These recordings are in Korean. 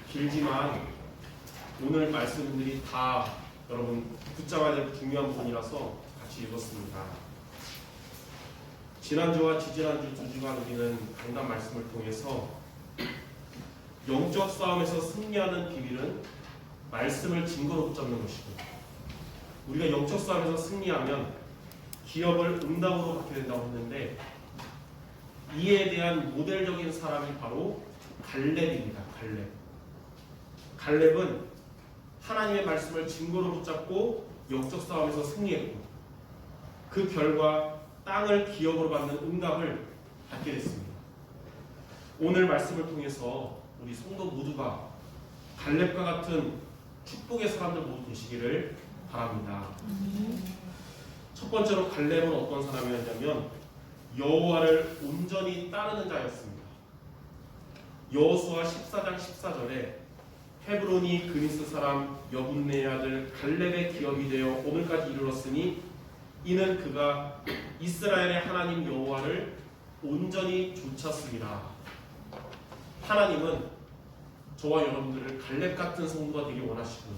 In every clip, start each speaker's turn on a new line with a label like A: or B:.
A: 길지만 오늘 말씀들이 다 여러분 붙잡아야 될 중요한 부분이라서 같이 읽었습니다. 지난주와 지지난주 두 주간 우리는 강단 말씀을 통해서 영적 싸움에서 승리하는 비밀은 말씀을 증거로 붙잡는 것이고, 우리가 영적 싸움에서 승리하면 기업을 응답으로 받게 된다고 했는데, 이에 대한 모델적인 사람이 바로 갈렙입니다. 갈렙은 하나님의 말씀을 증거로 붙잡고 영적 싸움에서 승리했고, 그 결과 땅을 기업으로 받는 응답을 받게 됐습니다. 오늘 말씀을 통해서 우리 성도 모두가 갈렙과 같은 축복의 사람들 모두 되시기를 바랍니다. 첫 번째로 갈렙은 어떤 사람이었냐면 여호와를 온전히 따르는 자였습니다. 여호수아 14장 14절에 헤브론이 그니스 사람 여분네의 아들 갈렙의 기업이 되어 오늘까지 이르렀으니 이는 그가 이스라엘의 하나님 여호와를 온전히 좇았습니다. 하나님은 저와 여러분들을 갈렙 같은 성도가 되길 원하시고,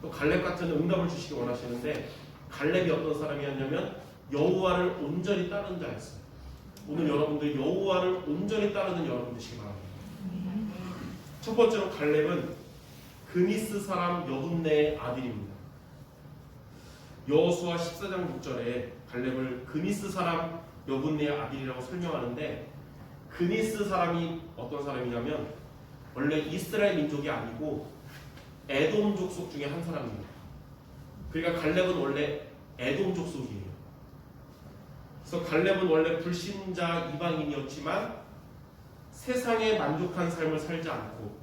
A: 또 갈렙 같은 응답을 주시기 원하시는데, 갈렙이 어떤 사람이었냐면 여호와를 온전히 따르는 자였어요. 오늘 여러분들 여호와를 온전히 따르는 여러분 되시기 바랍니다. 첫 번째로 갈렙은 그니스 사람 여분네의 아들입니다. 여호수아 14장 6절에 갈렙을 그니스 사람 여분네의 아들이라고 설명하는데, 그니스 사람이 어떤 사람이냐면 원래 이스라엘 민족이 아니고 에돔 족속 중에 한 사람입니다. 그러니까 갈렙은 원래 에돔 족속이에요. 그래서 갈렙은 원래 불신자 이방인이었지만 세상에 만족한 삶을 살지 않고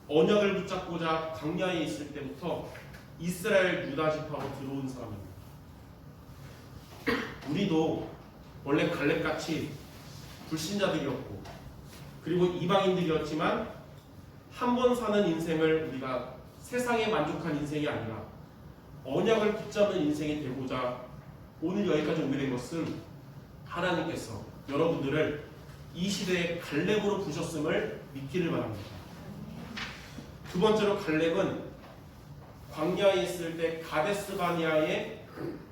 A: 언약을 붙잡고자 광야에 있을 때부터 이스라엘 유다 지파로 들어온 사람입니다. 우리도 원래 갈렙같이 불신자들이었고 그리고 이방인들이었지만 한 번 사는 인생을 우리가 세상에 만족한 인생이 아니라 언약을 붙잡는 인생이 되고자 오늘 여기까지 오게 된 것은 하나님께서 여러분들을 이 시대에 갈렙으로 부르셨음을 믿기를 바랍니다. 두 번째로 갈렙은 광야에 있을 때 가데스 바네아에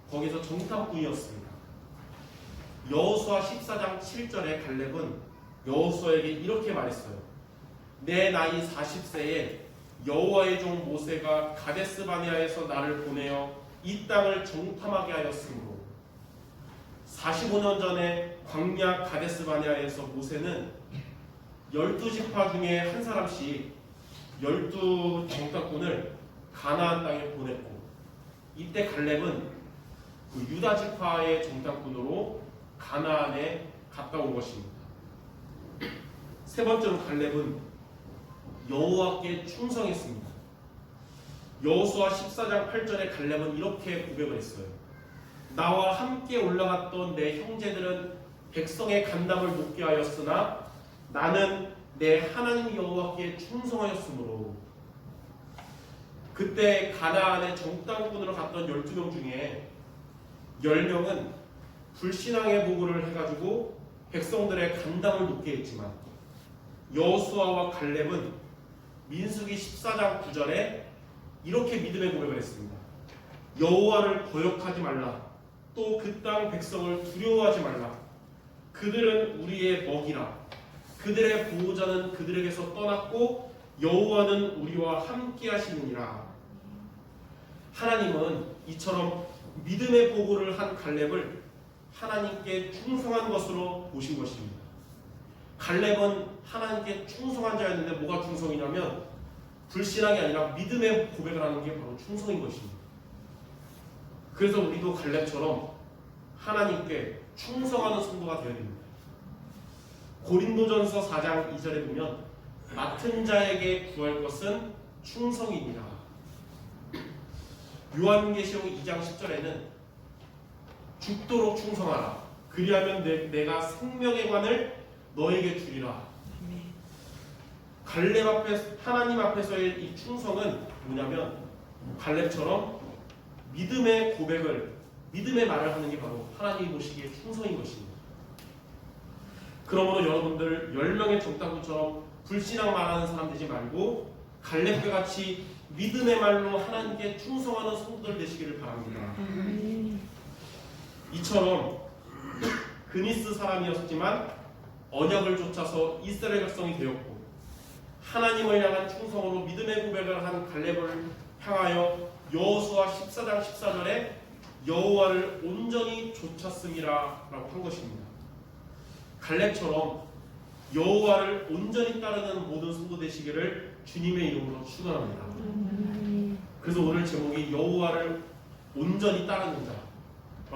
A: 거기서 정탐꾼이었습니다. 여호수아 14장 7절에 갈렙은 여호수아에게 이렇게 말했어요. 내 나이 40세에 여호와의 종 모세가 가데스 바네아에서 나를 보내어 이 땅을 정탐하게 하였으므로, 45년 전에 광야 가데스 바네아에서 모세는 12지파 중에 한 사람씩 12정탐꾼을 가나안 땅에 보냈고, 이때 갈렙은 그 유다 지파의 정탐꾼으로 가나안에 갔다 온 것입니다. 세 번째로 갈렙은 여호와께 충성했습니다. 여호수아 14장 8절에 갈렙은 이렇게 고백을 했어요. 나와 함께 올라갔던 내 형제들은 백성의 간담을 높게 하였으나 나는 내 하나님 여호와께 충성하였으므로. 그때 가나안의 정탐꾼으로 갔던 12명 중에 10명은 불신앙의 보고를 해가지고 백성들의 간담을 높게 했지만, 여호수아와 갈렙은 민수기 14장 9절에 이렇게 믿음의 고백을 했습니다. 여호와를 거역하지 말라. 또 그 땅 백성을 두려워하지 말라. 그들은 우리의 먹이라. 그들의 보호자는 그들에게서 떠났고 여호와는 우리와 함께 하시느니라. 하나님은 이처럼 믿음의 보고를 한 갈렙을 하나님께 충성한 것으로 보신 것입니다. 갈렙은 하나님께 충성한 자였는데 뭐가 충성이냐면 불신앙이 아니라 믿음의 고백을 하는 게 바로 충성인 것입니다. 그래서 우리도 갈렙처럼 하나님께 충성하는 성도가 되어야 됩니다. 고린도전서 4장 2절에 보면 맡은 자에게 구할 것은 충성이니라. 요한계시록 2장 10절에는 죽도록 충성하라. 그리하면 내가 생명의 관을 너에게 주리라. 갈렙 앞에, 하나님 앞에서의 이 충성은 뭐냐면 갈렙처럼 믿음의 고백을, 믿음의 말을 하는 게 바로 하나님이 보시기에 충성인 것입니다. 그러므로 여러분들 10명의 정탐꾼처럼 불신앙 말하는 사람 되지 말고 갈렙과 같이 믿음의 말로 하나님께 충성하는 성도들 되시기를 바랍니다. 이처럼 그니스 사람이었지만 언약을 좇아서 이스라엘 백성이 되었고 하나님을 향한 충성으로 믿음의 고백을 한 갈렙을 향하여 여호수아 14장 14절에 여호와를 온전히 좇았음이라라고 한 것입니다. 갈렙처럼 여호와를 온전히 따르는 모든 성도 되시기를 주님의 이름으로 축원합니다. 그래서 오늘 제목이 여호와를 온전히 따르는 자.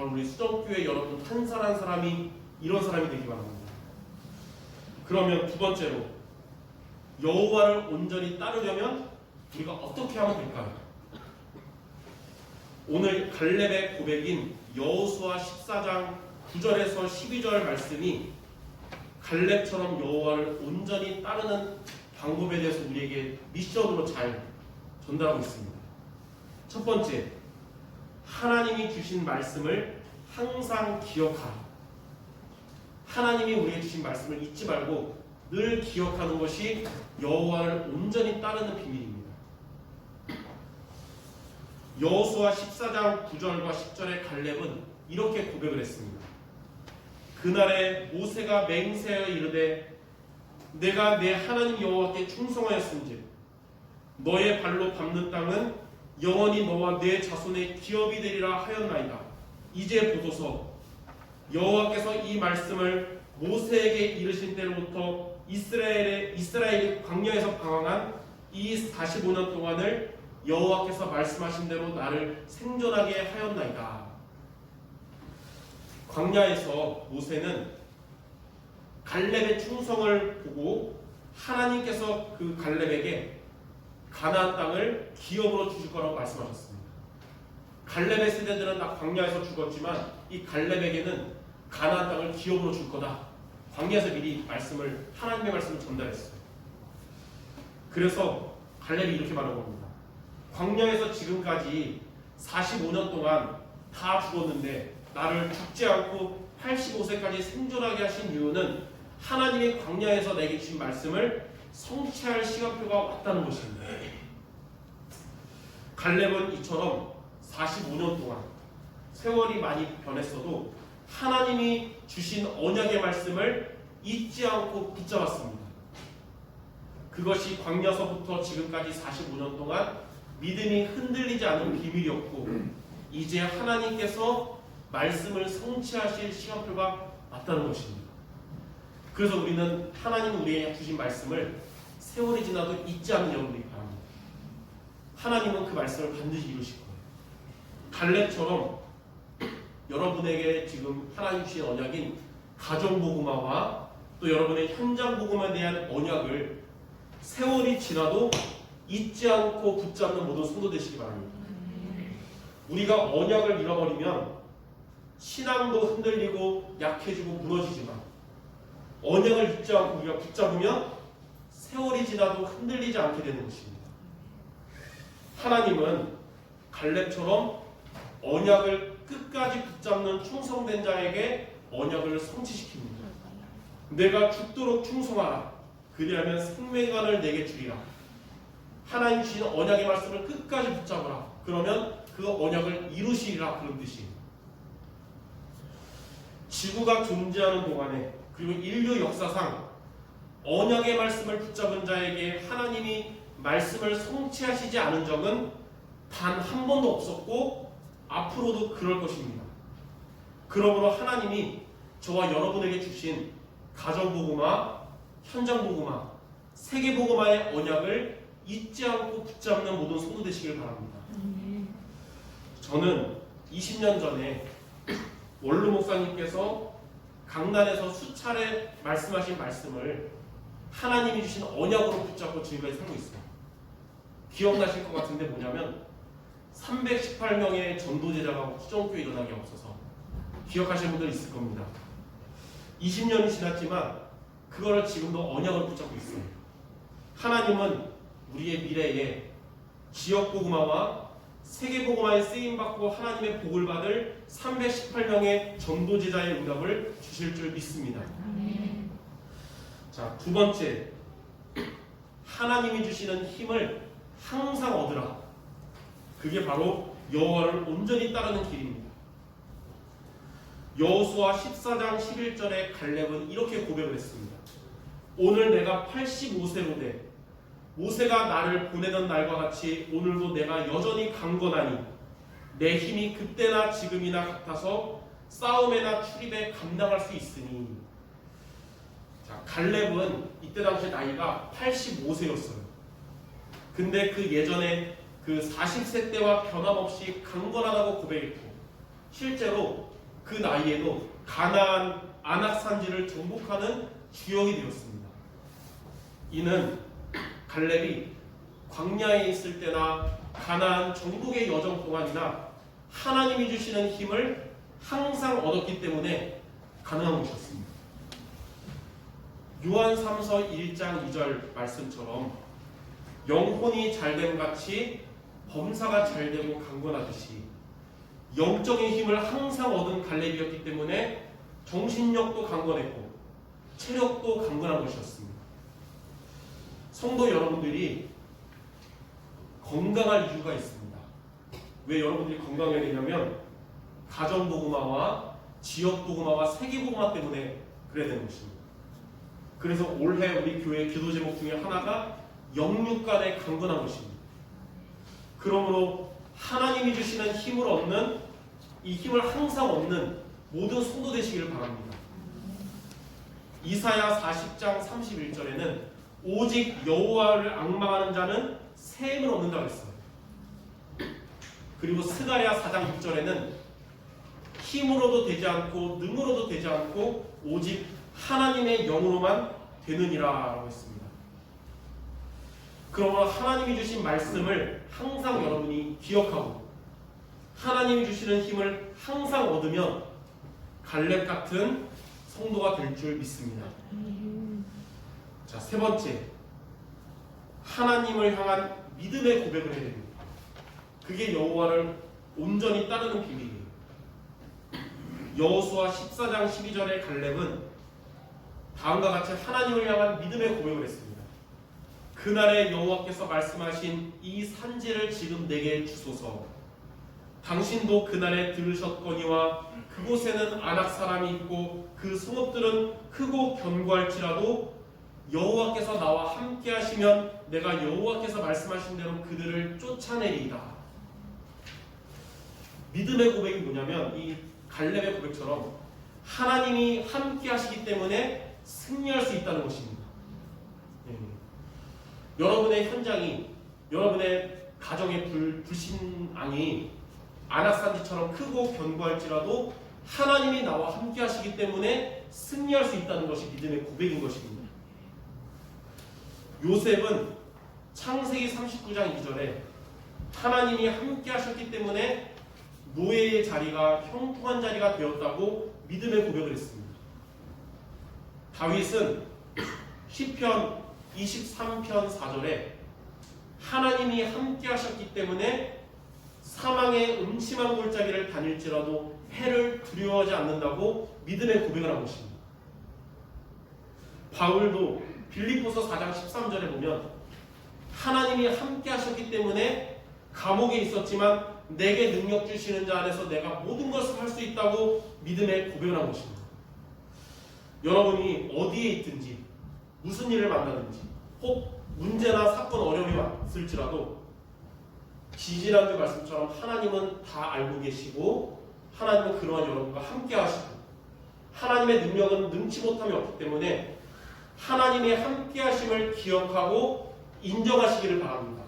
A: 우리 수정교회 여러분 한 사람이 이런 사람이 되기 바랍니다. 그러면 두 번째로 여호와를 온전히 따르려면 우리가 어떻게 하면 될까요? 오늘 갈렙의 고백인 여호수아 14장 9절에서 12절 말씀이 갈렙처럼 여호와를 온전히 따르는 방법에 대해서 우리에게 미션으로 잘 전달하고 있습니다. 첫 번째, 하나님이 주신 말씀을 항상 기억하라. 하나님이 우리에게 주신 말씀을 잊지 말고 늘 기억하는 것이 여호와를 온전히 따르는 비밀입니다. 여호수아 14장 9절과 10절의 갈렙은 이렇게 고백을 했습니다. 그날에 모세가 맹세하여 이르되 내가 내 하나님 여호와께 충성하였은즉 너의 발로 밟는 땅은 영원히 너와 내 자손의 기업이 되리라 하였나이다. 이제 보소서 여호와께서 이 말씀을 모세에게 이르신 때로부터 이스라엘이 광야에서 방황한 이 45년 동안을 여호와께서 말씀하신 대로 나를 생존하게 하였나이다. 광야에서 모세는 갈렙의 충성을 보고 하나님께서 그 갈렙에게 가나안 땅을 기업으로 주실 거라고 말씀하셨습니다. 갈렙의 세대들은 다 광야에서 죽었지만 이 갈렙에게는 가나안 땅을 기업으로 줄 거다. 광야에서 미리 하나님의 말씀을 전달했어요. 그래서 갈렙이 이렇게 말한 겁니다. 광야에서 지금까지 45년 동안 다 죽었는데 나를 죽지 않고 85세까지 생존하게 하신 이유는 하나님이 광야에서 내게 주신 말씀을 성취할 시간표가 왔다는 것입니다. 갈렙은 이처럼 45년 동안 세월이 많이 변했어도 하나님이 주신 언약의 말씀을 잊지 않고 붙잡았습니다. 그것이 광야서부터 지금까지 45년 동안 믿음이 흔들리지 않은 비밀이었고 이제 하나님께서 말씀을 성취하실 시간표가 왔다는 것입니다. 그래서 우리는 하나님 우리에게 주신 말씀을 세월이 지나도 잊지 않는 여러분들이 바랍니다. 하나님은 그 말씀을 반드시 이루실 거예요. 갈렙처럼 여러분에게 지금 하나님 주신 언약인 가정복음화와 또 여러분의 현장복음화에 대한 언약을 세월이 지나도 잊지 않고 붙잡는 모든 성도 되시기 바랍니다. 우리가 언약을 잃어버리면 신앙도 흔들리고 약해지고 무너지지만 언약을 잊지 않고 우리가 붙잡으면 세월이 지나도 흔들리지 않게 되는 것입니다. 하나님은 갈렙처럼 언약을 끝까지 붙잡는 충성된 자에게 언약을 성취시킵니다. 내가 죽도록 충성하라. 그리하면 생명관을 내게 주리라. 하나님 주신 언약의 말씀을 끝까지 붙잡으라. 그러면 그 언약을 이루시리라. 그런 뜻이에요. 지구가 존재하는 동안에 그리고 인류 역사상 언약의 말씀을 붙잡은 자에게 하나님이 말씀을 성취하시지 않은 적은 단 한 번도 없었고 앞으로도 그럴 것입니다. 그러므로 하나님이 저와 여러분에게 주신 가정복음화, 현장복음화, 세계복음화의 언약을 잊지 않고 붙잡는 모든 성도 되시길 바랍니다. 저는 20년 전에 원루 목사님께서 강단에서 수차례 말씀하신 말씀을 하나님이 주신 언약으로 붙잡고 지금까지 살고 있어요. 기억나실 것 같은데 뭐냐면 318명의 전도제자가 수정교회 일어나게 없어서 기억하시는 분들 있을 겁니다. 20년이 지났지만 그거를 지금도 언약을 붙잡고 있어요. 하나님은 우리의 미래에 지역복음화와 세계복음화에 쓰임받고 하나님의 복을 받을 318명의 전도제자의 응답을 주실 줄 믿습니다. 자, 두 번째, 하나님이 주시는 힘을 항상 얻으라. 그게 바로 여호와를 온전히 따르는 길입니다. 여호수아 14장 11절에 갈렙은 이렇게 고백을 했습니다. 오늘 내가 85세로 돼 모세가 나를 보내던 날과 같이 오늘도 내가 여전히 강건하니 내 힘이 그때나 지금이나 같아서 싸움에나 출입에 감당할 수 있으니. 자, 갈렙은 이때 당시 나이가 85세였어요. 근데 그 예전에 그 40세 때와 변함없이 강건하다고 고백했고 실제로 그 나이에도 가나안 안악산지를 정복하는 주역이 되었습니다. 이는 갈렙이 광야에 있을 때나 가나안 정복의 여정 동안이나 하나님이 주시는 힘을 항상 얻었기 때문에 가능한 것이었습니다. 요한 3서 1장 2절 말씀처럼 영혼이 잘됨 같이 범사가 잘되고 강건하듯이 영적인 힘을 항상 얻은 갈렙이었기 때문에 정신력도 강건했고 체력도 강건한 것이었습니다. 성도 여러분들이 건강할 이유가 있습니다. 왜 여러분들이 건강해야 되냐면 가정복음화와 지역복음화와 세계복음화 때문에 그래야 되는 것입니다. 그래서 올해 우리 교회 기도 제목 중에 하나가 영육간의 강건한 것입니다. 그러므로 하나님이 주시는 힘을 얻는 이 힘을 항상 얻는 모든 성도 되시기를 바랍니다. 이사야 40장 31절에는 오직 여호와를 앙망하는 자는 새 힘을 얻는다고 했어요. 그리고 스가랴 4장 6절에는 힘으로도 되지 않고 능으로도 되지 않고 오직 하나님의 영으로만 되느니라 라고 했습니다. 그러므로 하나님이 주신 말씀을 항상 여러분이 기억하고 하나님이 주시는 힘을 항상 얻으면 갈렙 같은 성도가 될 줄 믿습니다. 자, 세 번째, 하나님을 향한 믿음의 고백을 해야 됩니다. 그게 여호와를 온전히 따르는 비밀이에요. 여호수아 14장 12절의 갈렙은 다음과 같이 하나님을 향한 믿음의 고백을 했습니다. 그날에 여호와께서 말씀하신 이 산지를 지금 내게 주소서. 당신도 그날에 들으셨거니와 그곳에는 아낙 사람이 있고 그 성읍들은 크고 견고할지라도 여호와께서 나와 함께 하시면 내가 여호와께서 말씀하신 대로 그들을 쫓아내리이다. 믿음의 고백이 뭐냐면 이 갈렙의 고백처럼 하나님이 함께 하시기 때문에 승리할 수 있다는 것입니다. 여러분의 현장이 여러분의 가정의 불신앙이 아낙산지처럼 크고 견고할지라도 하나님이 나와 함께 하시기 때문에 승리할 수 있다는 것이 믿음의 고백인 것입니다. 요셉은 창세기 39장 2절에 하나님이 함께 하셨기 때문에 노예의 자리가 형통한 자리가 되었다고 믿음의 고백을 했습니다. 다윗은 시편 23편 4절에 하나님이 함께 하셨기 때문에 사망의 음침한 골짜기를 다닐지라도 해를 두려워하지 않는다고 믿음의 고백을 한 것입니다. 바울도 빌립보서 4장 13절에 보면 하나님이 함께 하셨기 때문에 감옥에 있었지만 내게 능력 주시는 자 안에서 내가 모든 것을 할 수 있다고 믿음의 고백을 한 것입니다. 여러분이 어디에 있든지 무슨 일을 만나든지 혹 문제나 사건 어려움이 왔을지라도 지지난주 말씀처럼 하나님은 다 알고 계시고 하나님은 그러한 여러분과 함께 하시고 하나님의 능력은 능치 못함이 없기 때문에 하나님의 함께 하심을 기억하고 인정하시기를 바랍니다.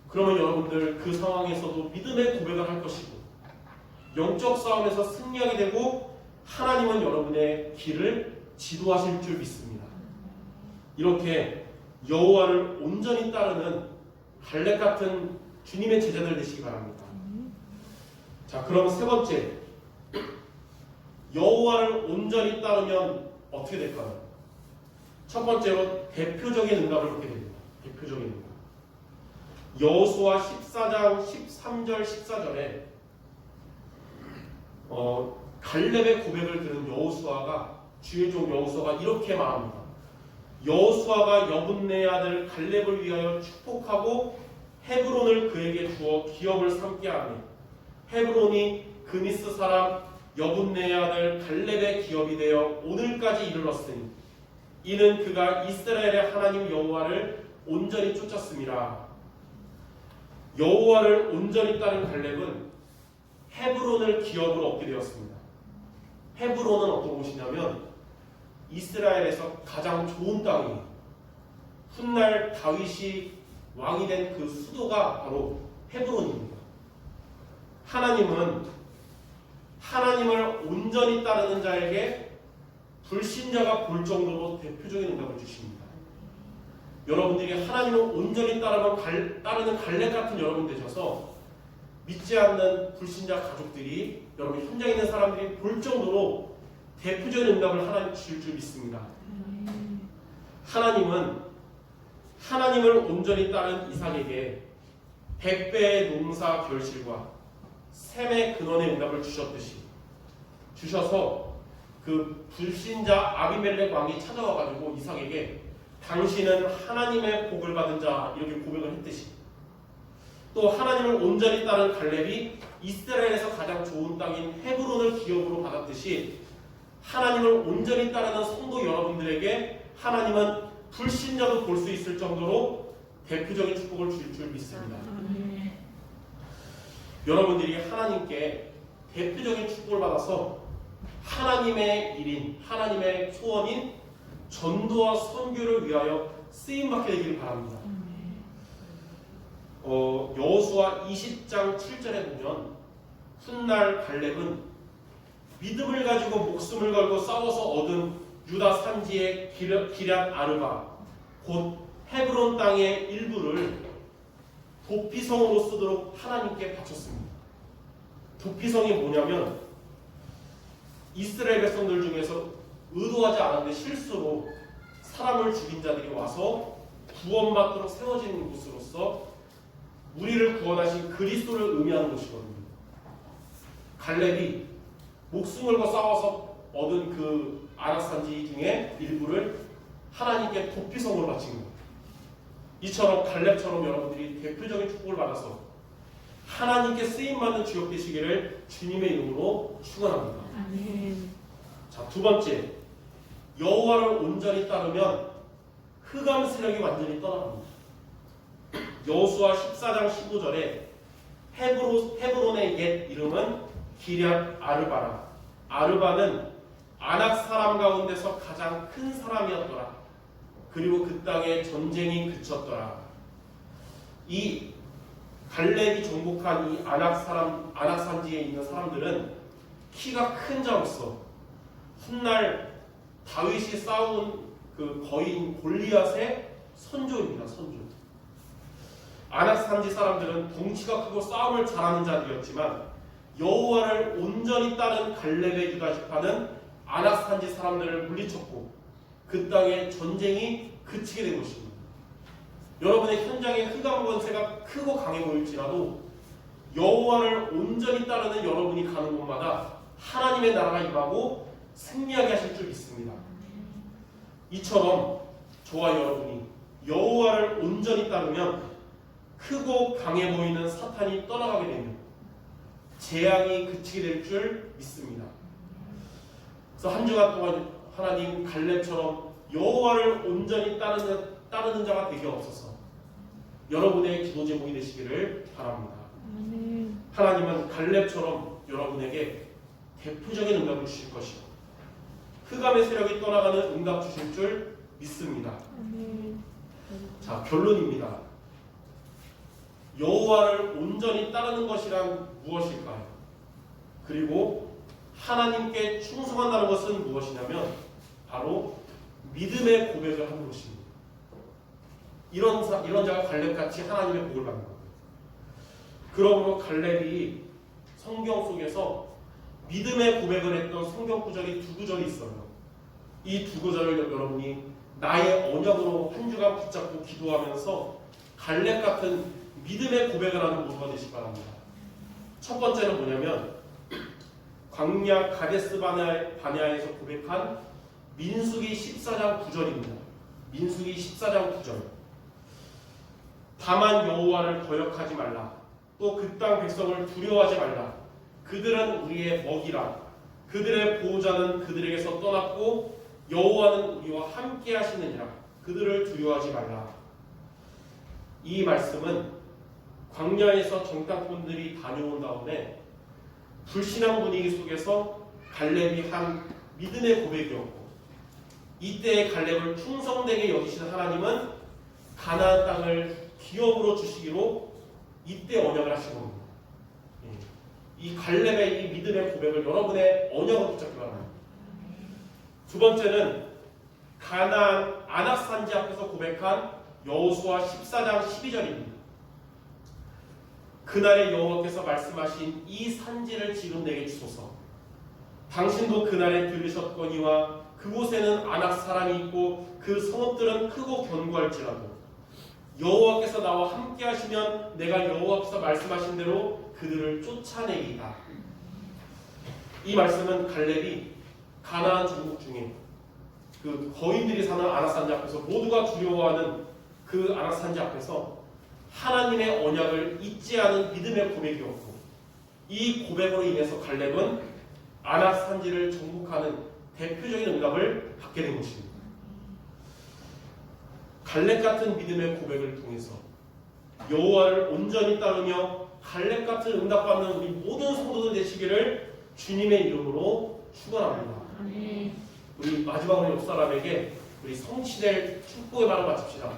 A: 그러면 여러분들 그 상황에서도 믿음의 고백을 할 것이고 영적 싸움에서 승리하게 되고 하나님은 여러분의 길을 지도하실 줄 믿습니다. 이렇게 여호와를 온전히 따르는 갈렙 같은 주님의 제자들 되시기 바랍니다. 자, 그럼 세 번째, 여호와를 온전히 따르면 어떻게 될까요? 첫 번째로 대표적인 응답을 받게 됩니다. 대표적인 응답. 여호수아 14장 13절 14절에 갈렙의 고백을 들은 여호수아가 주의 종 여호수아가 이렇게 말합니다. 여호수아가 여분네의 아들 갈렙을 위하여 축복하고 헤브론을 그에게 주어 기업을 삼게 하며 헤브론이 그니스 사람 여분네의 아들 갈렙의 기업이 되어 오늘까지 이르렀으니 이는 그가 이스라엘의 하나님 여호와를 온전히 쫓았습니다. 여호와를 온전히 따른 갈렙은 헤브론을 기업으로 얻게 되었습니다. 헤브론은 어떤 곳이냐면 이스라엘에서 가장 좋은 땅이에요. 훗날 다윗이 왕이 된 그 수도가 바로 헤브론입니다. 하나님은 하나님을 온전히 따르는 자에게 불신자가 볼 정도로 대표적인 응답을 주십니다. 여러분들이 하나님을 온전히 따르는 갈렙 같은 여러분 되셔서 믿지 않는 불신자 가족들이 여러분 현장에 있는 사람들이 볼 정도로 대표적인 응답을 하나님 주실 줄 믿습니다. 하나님은 하나님을 온전히 따른 이삭에게 100배의 농사 결실과 샘의 근원의 응답을 주셔서 그 불신자 아비멜렉 왕이 찾아와가지고 이삭에게 당신은 하나님의 복을 받은 자 이렇게 고백을 했듯이 또 하나님을 온전히 따른 갈렙이 이스라엘에서 가장 좋은 땅인 헤브론을 기업으로 받았듯이 하나님을 온전히 따르는 성도 여러분들에게 하나님은 불신자도 볼 수 있을 정도로 대표적인 축복을 주실 줄 믿습니다. 여러분들이 하나님께 대표적인 축복을 받아서 하나님의 일인, 하나님의 소원인 전도와 선교를 위하여 쓰임받게 되기를 바랍니다. 여호수아 20장 7절에 보면 훗날 갈렙은 믿음을 가지고 목숨을 걸고 싸워서 얻은 유다 산지의 기럇 아르바 곧 헤브론 땅의 일부를 도피성으로 쓰도록 하나님께 바쳤습니다. 도피성이 뭐냐면 이스라엘 백성들 중에서 의도하지 않았는데 실수로 사람을 죽인 자들이 와서 구원받도록 세워진 곳으로서 우리를 구원하신 그리스도를 의미하는 곳이거든요. 갈렙이 목숨을 걸고 싸워서 얻은 그 아낙산지 중에 일부를 하나님께 도피성으로 바친 거예요. 이처럼 갈렙처럼 여러분들이 대표적인 축복을 받아서 하나님께 쓰임받는 주역 되시기를 주님의 이름으로 축원합니다. 아멘. 자, 두 번째, 여호와를 온전히 따르면 흑암 세력이 완전히 떠나갑니다. 여호수아 14장 15절에 헤브론의 옛 이름은 기럇 아르바라. 아르바는 아낙 사람 가운데서 가장 큰 사람이었더라. 그리고 그 땅에 전쟁이 그쳤더라. 이 갈렙이 정복한 이 아낙 산지에 있는 사람들은 키가 큰 자로서 훗날 다윗이 싸운 그 거인 골리앗의 선조입니다. 선조. 아낙 산지 사람들은 덩치가 크고 싸움을 잘하는 자들이었지만 여호와를 온전히 따른 갈렙의 유다 지파는 아낙 산지 사람들을 물리쳤고 그 땅에 전쟁이 그치게 된 것입니다. 여러분의 현장에 흑암 권세가 크고 강해 보일지라도 여호와를 온전히 따르는 여러분이 가는 곳마다 하나님의 나라가 임하고 승리하게 하실 줄 믿습니다. 이처럼 저와 여러분이 여호와를 온전히 따르면 크고 강해 보이는 사탄이 떠나가게 되며 재앙이 그치게 될 줄 믿습니다. 그래서 한 주간 동안 하나님 갈렙처럼 여호와를 온전히 따르는 자가 되게 없어서 여러분의 기도 제목이 되시기를 바랍니다. 하나님은 갈렙처럼 여러분에게 대표적인 응답을 주실 것이고 흑암의 세력이 떠나가는 응답 주실 줄 믿습니다. 자, 결론입니다. 여호와를 온전히 따르는 것이란 무엇일까요? 그리고 하나님께 충성한다는 것은 무엇이냐면 바로 믿음의 고백을 하는 것입니다. 이런 자가 갈렙같이 하나님의 복을 받는 겁니다. 그러므로 갈렙이 성경 속에서 믿음의 고백을 했던 성경 구절이 두 구절이 있어요. 이 두 구절을 여러분이 나의 언약으로 한 주간 붙잡고 기도하면서 갈렙 같은 믿음의 고백을 하는 모두가 되시기 바랍니다. 첫 번째는 뭐냐면 광야 가데스 바네아에서 고백한 민수기 14장 9절입니다. 민수기 14장 9절. 다만 여호와를 거역하지 말라. 또 그 땅 백성을 두려워하지 말라. 그들은 우리의 먹이라. 그들의 보호자는 그들에게서 떠났고 여호와는 우리와 함께 하시느니라. 그들을 두려워하지 말라. 이 말씀은 광야에서 정탐꾼들이 다녀온 다음에 불신앙 분위기 속에서 갈렙이 한 믿음의 고백이었고, 이때의 갈렙을 충성되게 여기시는 하나님은 가나안 땅을 기업으로 주시기로 이때 언약을 하신 겁니다. 이 갈렙의 이 믿음의 고백을 여러분의 언약으로 붙잡기 바랍니다. 두 번째는 가나안 아낙산지 앞에서 고백한 여호수아 14장 12절입니다. 그날에 여호와께서 말씀하신 이 산지를 지금 내게 주소서. 당신도 그날에 들으셨거니와 그곳에는 아낙 사람이 있고 그 성읍들은 크고 견고할지라도 여호와께서 나와 함께 하시면 내가 여호와께서 말씀하신 대로 그들을 쫓아내리이다. 이 말씀은 갈렙이 가나안 전국 중에 그 거인들이 사는 아낙산지 앞에서 모두가 두려워하는 그 아낙산지 앞에서 하나님의 언약을 잊지 않은 믿음의 고백이었고, 이 고백으로 인해서 갈렙은 아낙산지를 정복하는 대표적인 응답을 받게 된 것입니다. 갈렙 같은 믿음의 고백을 통해서 여호와를 온전히 따르며 갈렙 같은 응답받는 우리 모든 성도들 되시기를 주님의 이름으로 축원합니다. 우리 마지막으로 옆 사람에게 우리 성취될 축복의 말을 마칩시다.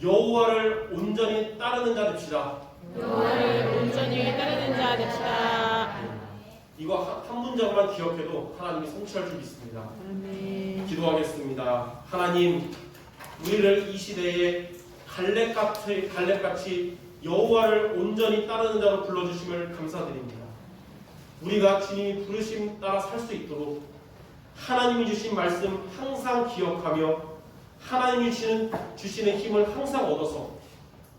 A: 여호와를 온전히 따르는 자 됩시다.
B: 여호와를 온전히 따르는 자 됩시다.
A: 이거 한 문장만 기억해도 하나님이 성취할 줄 믿습니다. 기도하겠습니다. 하나님, 우리를 이 시대에 갈렙같이 여호와를 온전히 따르는 자로 불러주심을 감사드립니다. 우리가 주님이 부르심 따라 살 수 있도록 하나님이 주신 말씀 항상 기억하며 하나님이 주시는 힘을 항상 얻어서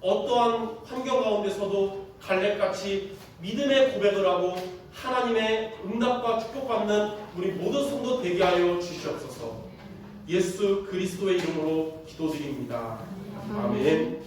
A: 어떠한 환경 가운데서도 갈렙같이 믿음의 고백을 하고 하나님의 응답과 축복받는 우리 모든 성도 되게 하여 주시옵소서. 예수 그리스도의 이름으로 기도드립니다. 아멘.